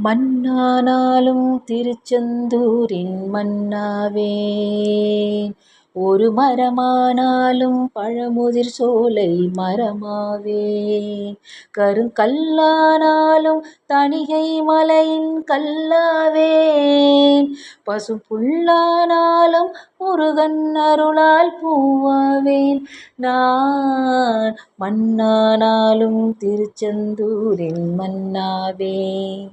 மண்ணானாலும் திருச்செந்தூரின் மண்ணாவேன். ஒரு மரமானாலும் பழமுதிர் சோலை மரமாவேன். கருங்கல்லானாலும் தணிகை மலையின் கல்லாவேன். பசும்புல்லானாலும் முருகன் அருளால் பூவாவேன். நான் மண்ணானாலும் திருச்செந்தூரின் மண்ணாவேன்.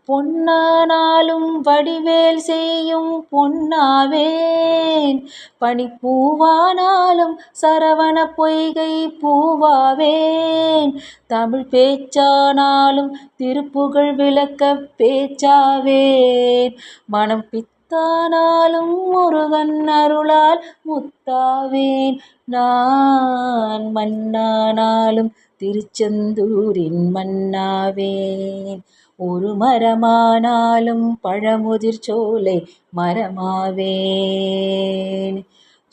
பொன்னானாலும் வடிவேல் செய்யும் பொன்னாவேன். பனிப்பூவானாலும் சரவண பொய்கை பூவாவேன். தமிழ் பேச்சானாலும் திருப்புகழ் விளக்க பேச்சாவேன். மனம் பித்தானாலும் முருகன் அருளால் முத்தாவேன். நான் மண்ணானாலும் திருச்செந்தூரின் மண்ணாவேன். ஒரு மரமானாலும் பழமுதிர் சோலை மரமாவேன்.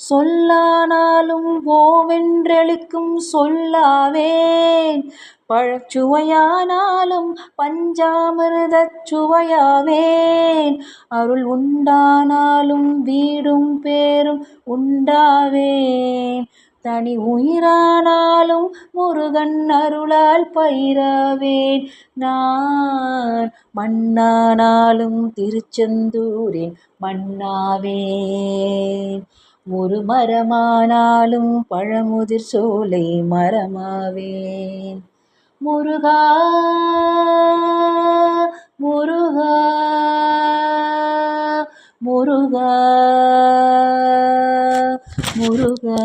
சொல்லானாலும் ஓவென்றளிக்கும் சொல்லாவேன். பழச்சுவையானாலும் பஞ்சாமிர்தச் சுவையாவேன். அருள் உண்டானாலும் வீடும் பேரும் உண்டாவேன். தனி உயிரானாலும் முருகன் அருளால் பயிராவேன். நான் மண்ணானாலும் திருச்செந்தூரின் மண்ணாவேன். ஒரு மரமானாலும் பழமுதிர் சோலை மரமாவேன். முருகா முருகா முருகா முருகா.